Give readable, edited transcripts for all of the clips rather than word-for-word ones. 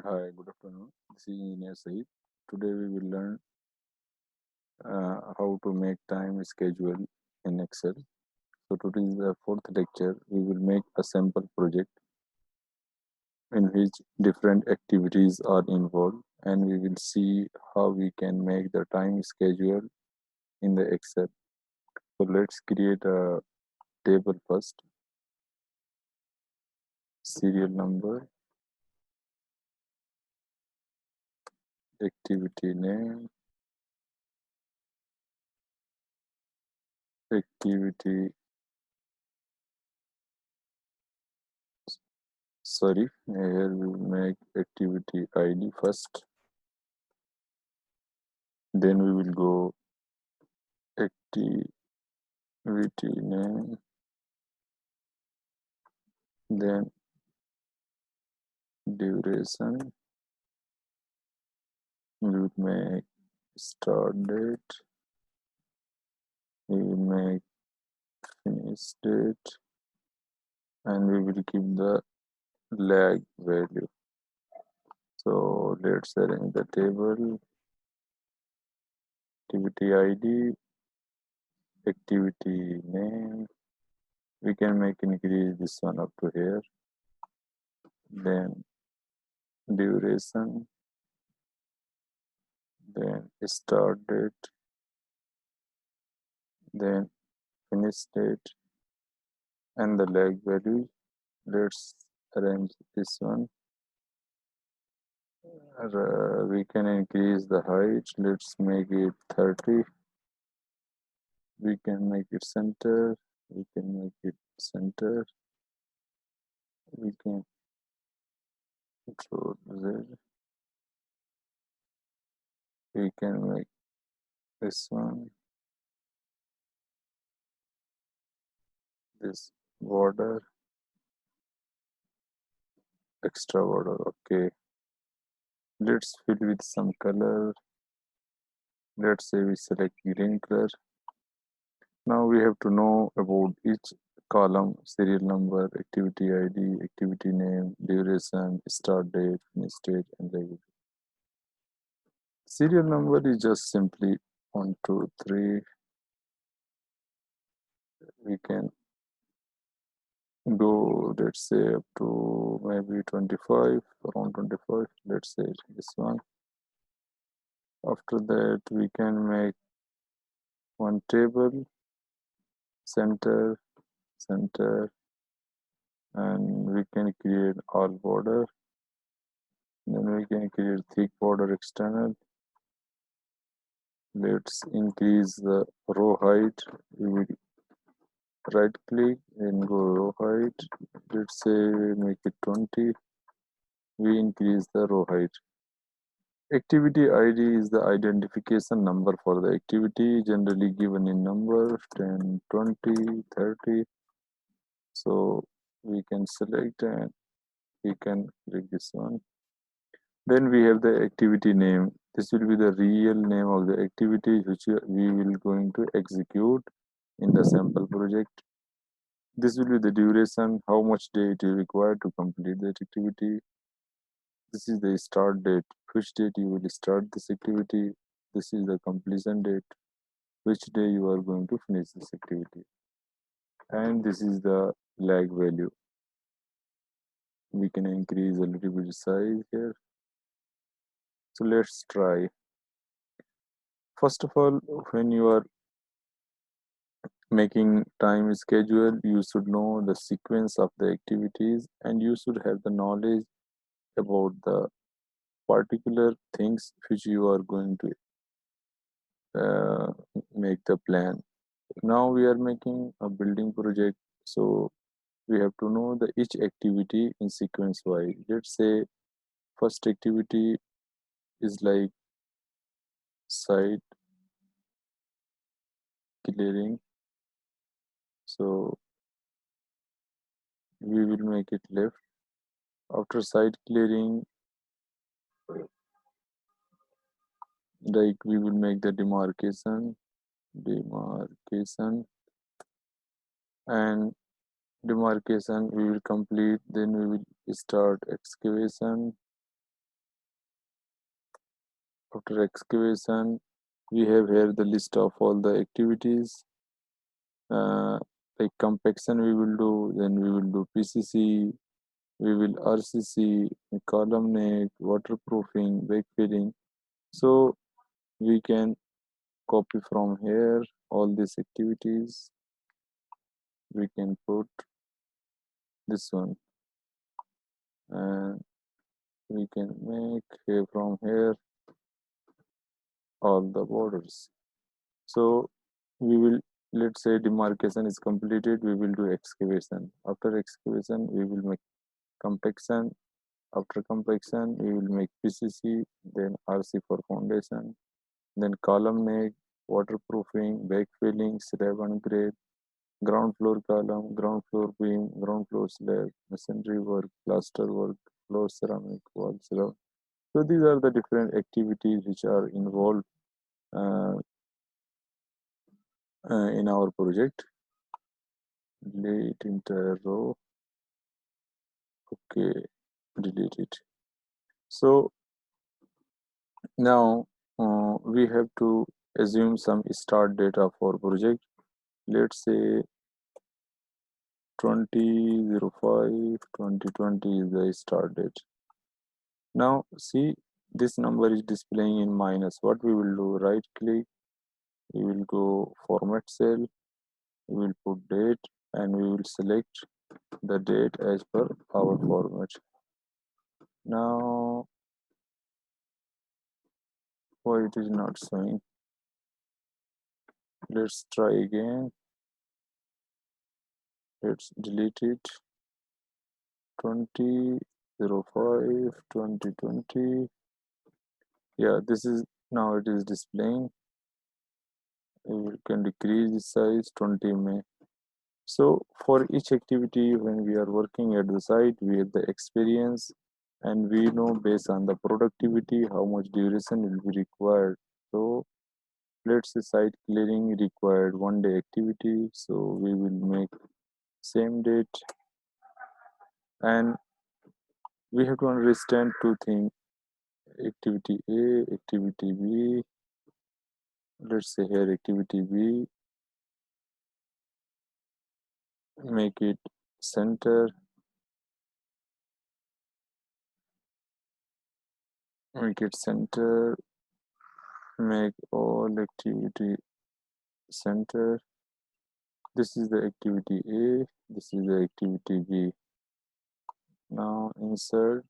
Hi, good afternoon. This is Engineer Said. Today we will learn how to make time schedule in Excel. So today is the fourth lecture. We will make a sample project in which different activities are involved, and we will see how we can make the time schedule in the Excel. So let's create a table first. Serial number, activity name, activity. Sorry, here we will make activity ID first. Then we will go activity name, then duration. We will make start date. We will make finish date, and we will keep the lag value. So let's arrange the table. Activity ID, activity name. We can make increase this one up to here. Then duration, then start date, then finish date, and the lag value. Let's arrange this one. We can increase the height. Let's make it 30. We can make it center. We can make it center. We can control Z. We can make this one, this border, extra border. Okay. Let's fill with some color. Let's say we select green color. Now we have to know about each column: serial number, activity ID, activity name, duration, start date, finish date, and like. Serial number is just simply 1, 2, 3. We can go, let's say, up to maybe 25, around 25. Let's say this one. After that, we can make one table, center, center, and we can create all border. Then we can create thick border external. Let's increase the row height. We will right click and go row height. Let's say make it 20. We increase the row height. Activity ID is the identification number for the activity, generally given in number 10, 20, 30. So we can select and we can click this one. Then we have the activity name. This will be the real name of the activity which we will going to execute in the sample project. This will be the duration, how much day it is required to complete that activity. This is the start date, which date you will start this activity. This is the completion date, which day you are going to finish this activity. And this is the lag value. We can increase a little bit size here. So let's try. First of all, when you are making time schedule, you should know the sequence of the activities and you should have the knowledge about the particular things which you are going to uh, make the plan. Now we are making a building project, so we have to know the each activity in sequence wise. Let's say first activity is like site clearing, so we will make it left. After site clearing, like we will make the demarcation, and demarcation we will complete. Then we will start excavation. After excavation, we have here the list of all the activities. Like compaction we will do, then we will do PCC, we will RCC, column neck, waterproofing, backfilling. So we can copy from here all these activities. We can put this one, and we can make here from here all the borders. So we will, let's say demarcation is completed, we will do excavation. After excavation, we will make compaction. After compaction, we will make PCC, then RC for foundation, then column neck, waterproofing, backfilling, slab and grade, ground floor column, ground floor beam, ground floor slab, masonry work, plaster work, floor ceramic, wall ceramic. So these are the different activities which are involved uh, in our project. Delete entire row. Okay, delete it. So now we have to assume some start data for project. Let's say 20/05/2020 is the start date. Now see, this number is displaying in minus. What we will do, right click, we will go format cell, we will put date, and we will select the date as per our format. Now why it is not showing? Let's try again. Let's delete it. 20/05/2020. Yeah, this is now it is displaying. We can decrease the size 20 May. So for each activity, when we are working at the site, we have the experience, and we know based on the productivity how much duration will be required. So let's say site clearing required 1 day activity, so we will make same date. And we have to understand two things: activity A, activity B. Let's say here activity B, make it center, make it center, make all activity center. This is the activity A, this is the activity B. Now insert,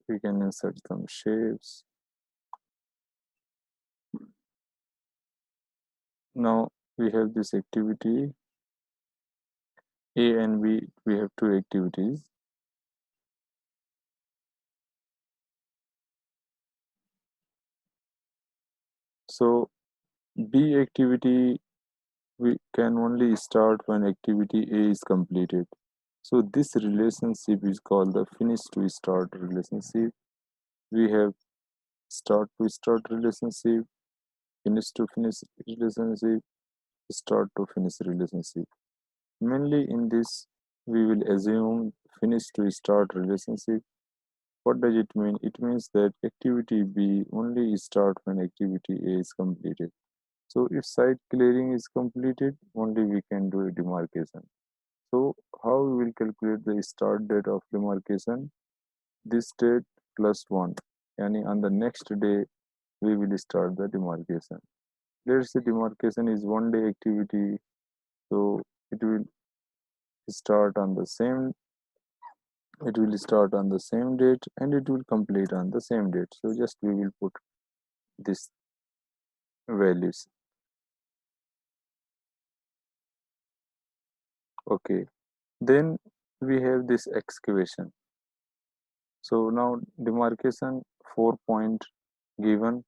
we can insert some shapes. Now we have this activity A and B, we have two activities. So B activity we can only start when activity A is completed. So this relationship is called the finish to start relationship. We have start to start relationship, finish to finish relationship, start to finish relationship. Mainly in this, we will assume finish to start relationship. What does it mean? It means that activity B only start when activity A is completed. So if site clearing is completed, only we can do a demarcation. So how we will calculate the start date of demarcation? This date plus 1. Yani on the next day, we will start the demarcation. Let's say demarcation is 1 day activity, so it will start on the same date, and it will complete on the same date. So just we will put this values. Okay, then we have this excavation. So now demarcation 4 point given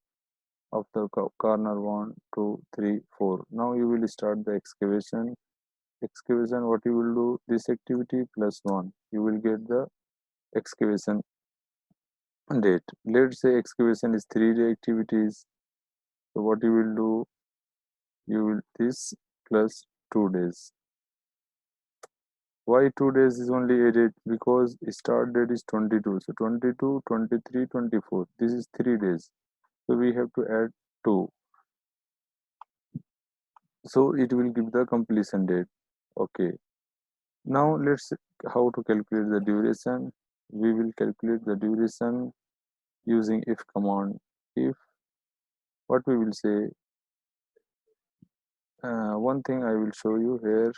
of the corner 1 2 3 4. Now you will start the excavation. What you will do, this activity plus 1, you will get the excavation date. Let's say excavation is 3 day activities. So what you will do, you will this plus 2 days. Why 2 days is only added? Because start date is 22. So 22, 23, 24. This is 3 days. So we have to add 2. So it will give the completion date. Okay. Now let's how to calculate the duration. We will calculate the duration using if command. If what we will say, one thing I will show you here.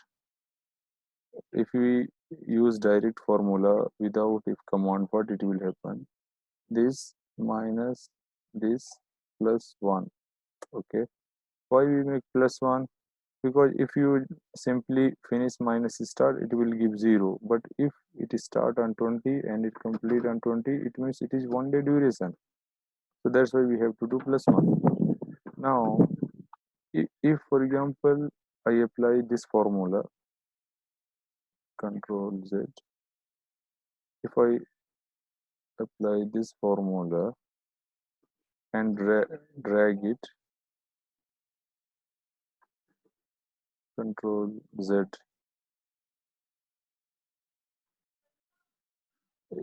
If we use direct formula without if command, what it will happen? This minus this plus 1. Okay. Why we make plus 1? Because if you simply finish minus start, it will give 0. But if it start on 20 and it complete on 20, it means it is 1 day duration. So that's why we have to do plus 1. Now if for example I apply this formula, control Z, if I apply this formula and drag it, control Z,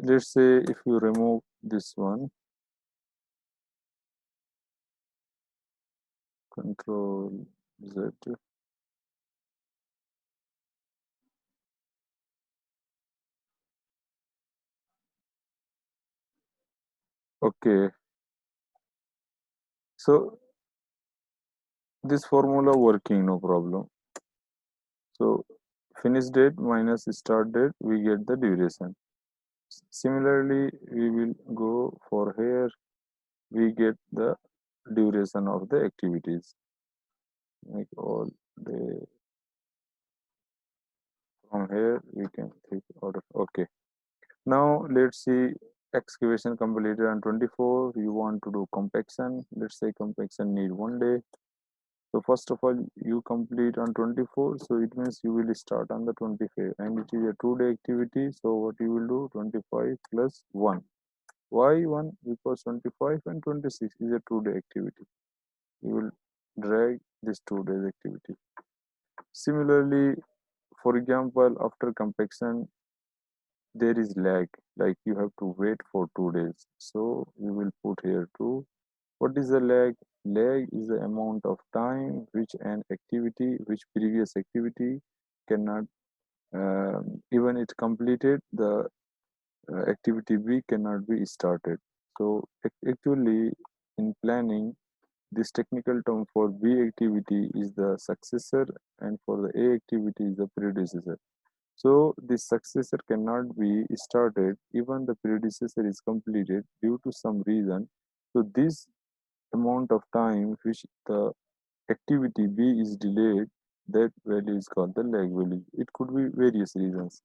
let's say if you remove this one, control Z, okay, so this formula working, no problem. So finish date minus start date, we get the duration. Similarly, we will go for here, we get the duration of the activities. Make all day. From here we can take order. Okay. Now let's see excavation completed on 24. You want to do compaction. Let's say compaction need 1 day. So first of all, you complete on 24. So it means you will start on the 25th, and it is a 2 day activity. So what you will do? 25 plus 1. Why 1? Because 25 and 26 is a 2 day activity. You will drag this 2 days activity. Similarly, for example, after compaction, there is lag, like you have to wait for 2 days. So we will put here too. What is the lag? Lag is the amount of time which an activity, which previous activity cannot, even it completed, the activity B cannot be started. So actually, in planning, this technical term for B activity is the successor, and for the A activity is the predecessor. So the successor cannot be started even the predecessor is completed due to some reason. So this amount of time which the activity B is delayed, that value is called the lag value. It could be various reasons.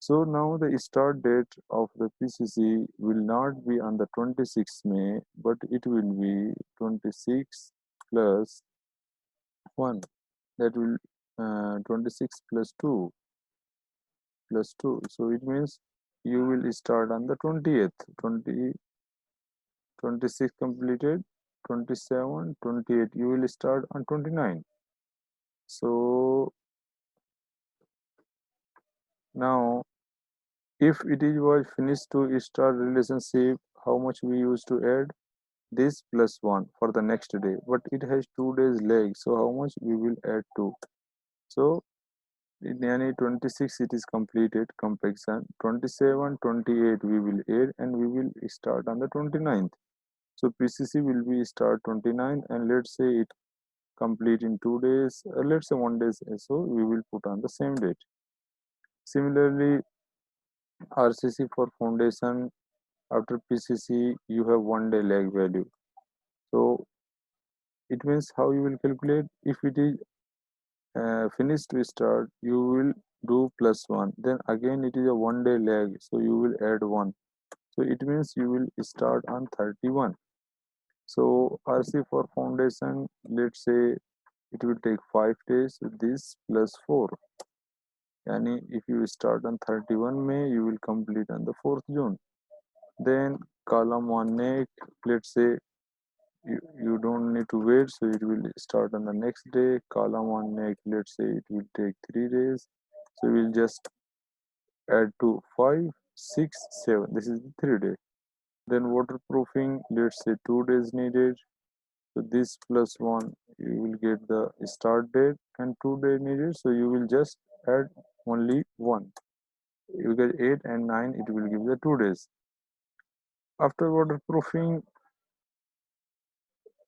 So now the start date of the PCC will not be on the 26th May, but it will be 26 plus 1. That will 26 plus 2 plus 2. So it means you will start on the 20th, 20, 26 completed, 27, 28. You will start on 29. So now if it is was finished to start relationship, how much we used to add? This plus 1 for the next day, but it has 2 days lag. So how much we will add 2? So in any 26 it is completed compaction, 27, 28 we will add, and we will start on the 29th. So PCC will be start 29, and let's say it complete in 2 days, let's say 1 day, so we will put on the same date. Similarly, RCC for foundation, after PCC you have 1 day lag value. So it means how you will calculate? If it is finished to start, you will do plus 1, then again it is a 1 day lag, so you will add 1. So it means you will start on 31. So RC for foundation, let's say it will take 5 days, so this plus 4. Yani if you start on 31 May, you will complete on the 4th June. Then column 1 neck, let's say you don't need to wait, so it will start on the next day. Column 1 neck, let's say it will take 3 days, so we'll just add to 5, 6, 7. This is the 3 day. Then waterproofing, let's say 2 days needed. So this plus 1, you will get the start date and 2 day needed. So you will just add only 1. You get 8 and 9, it will give the 2 days. After waterproofing,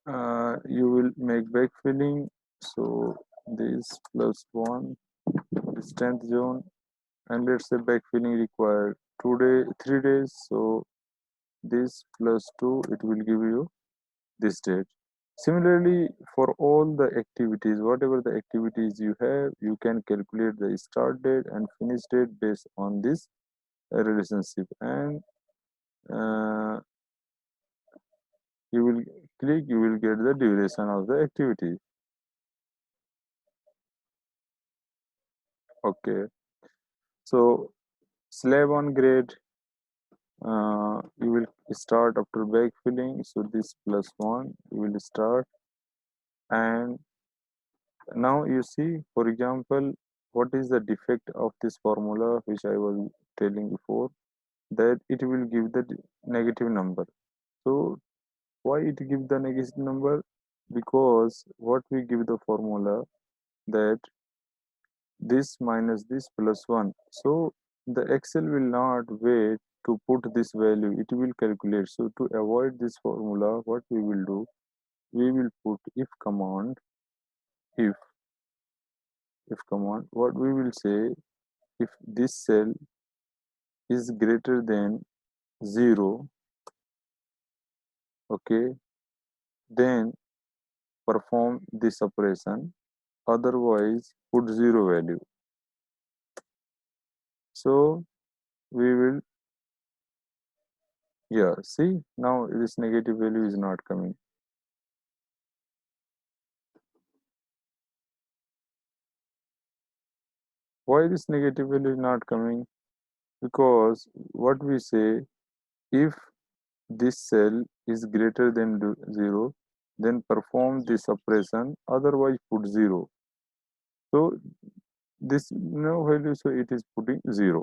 you will make backfilling. So this plus 1 is 10th zone, and let's say backfilling required 3 days. So this plus 2, it will give you this date. Similarly, for all the activities, whatever the activities you have, you can calculate the start date and finish date based on this relationship, and uh, you will click, you will get the duration of the activity. Okay, so slab on grade, you will start after backfilling. So this plus 1, you will start, and now you see, for example, what is the defect of this formula which I was telling before, that it will give the negative number. So why it give the negative number? Because what we give the formula, that this minus this plus 1. So the Excel will not wait to put this value, it will calculate. So to avoid this formula, what we will do, we will put if command. If command, what we will say, if this cell is greater than 0, okay, then perform this operation, otherwise put 0 value. So we will, yeah, see, now this negative value is not coming. Why this negative value is not coming? Because what we say, if this cell is greater than 0, then perform this operation, otherwise put 0. So this no value, so it is putting 0.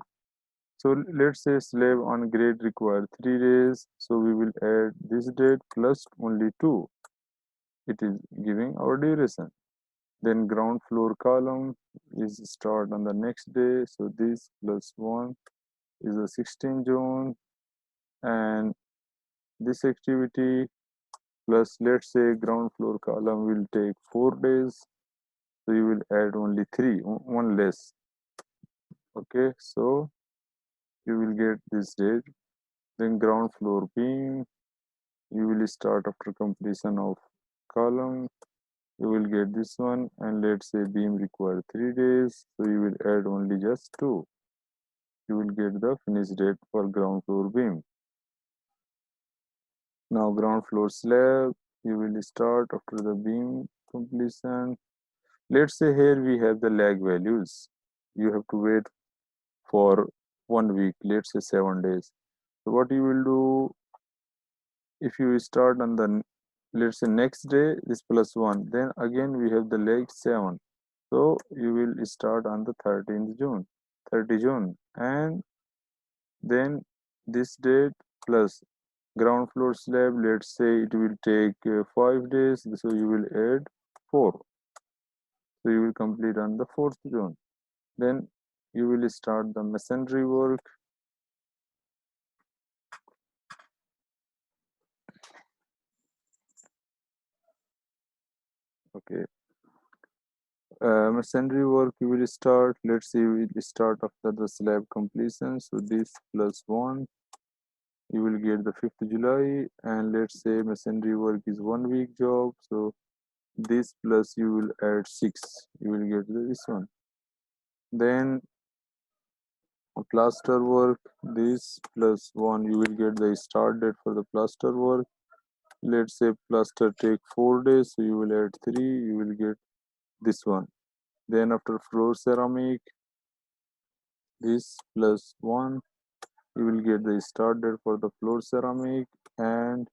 So let's say slab on grade require 3 days, so we will add this date plus only 2. It is giving our duration. Then ground floor column is start on the next day, so this plus 1 is a 16 zone, and this activity plus, let's say, ground floor column will take 4 days, so you will add only 3, one less. Okay, so you will get this date. Then ground floor beam, you will start after completion of column, you will get this one, and let's say beam require 3 days, so you will add only just 2. You will get the finish date for ground floor beam. Now ground floor slab, you will start after the beam completion. Let's say here we have the lag values. You have to wait for 1 week, let's say 7 days. So what you will do, if you start on the, let's say, next day, this plus 1, then again we have the lag 7. So you will start on the 13th June, 30 June, and then this date plus ground floor slab, let's say it will take 5 days, so you will add 4. So you will complete on the 4th June. Then you will start the masonry work. Okay, masonry work you will start, let's say we will start after the slab completion. So this plus 1, you will get the 5th July, and let's say masonry work is 1 week job, so this plus you will add 6, you will get this one. Then plaster work, this plus 1, you will get the start date for the plaster work. Let's say plaster take 4 days, so you will add 3, you will get this one. Then after floor ceramic, this plus 1, you will get the start date for the floor ceramic, and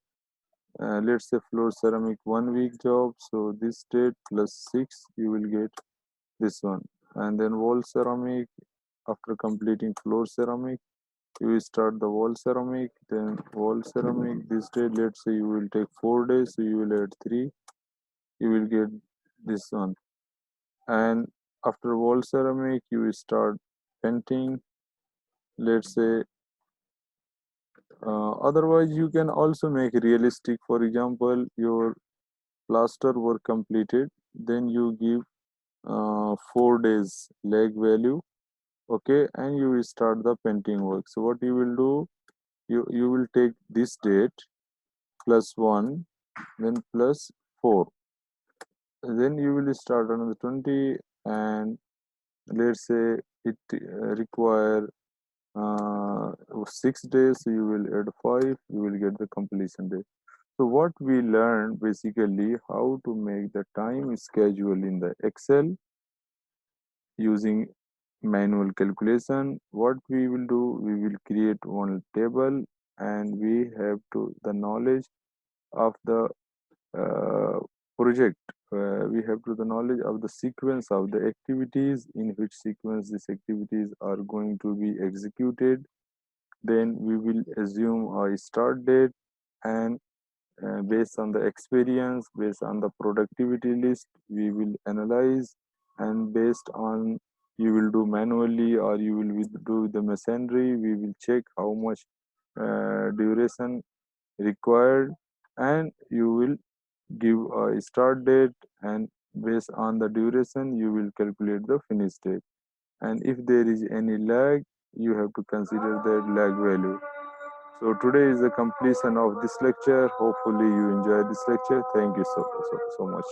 let's say floor ceramic 1 week job, so this date plus 6, you will get this one. And then wall ceramic, After completing floor ceramic, you will start the wall ceramic, then wall ceramic. This day, let's say you will take 4 days, so you will add 3, you will get this one. And after wall ceramic, you will start painting. Let's say otherwise you can also make realistic. For example, your plaster work completed, then you give 4 days lag value, okay, and you will start the painting work. So what you will do, you will take this date plus 1, then plus 4, then you will start another 20, and let's say it require 6 days, so you will add 5, you will get the completion date. So what we learned basically how to make the time schedule in the Excel using manual calculation. What we will do, we will create one table, and we have to the knowledge of the uh, project. We have to the knowledge of the sequence of the activities, in which sequence these activities are going to be executed. Then we will assume a start date, and based on the experience, based on the productivity list, we will analyze, and based on you will do manually or you will do the machinery, we will check how much duration required, and you will give a start date, and based on the duration you will calculate the finish date. And if there is any lag, you have to consider that lag value. So today is the completion of this lecture. Hopefully you enjoy this lecture. Thank you so much.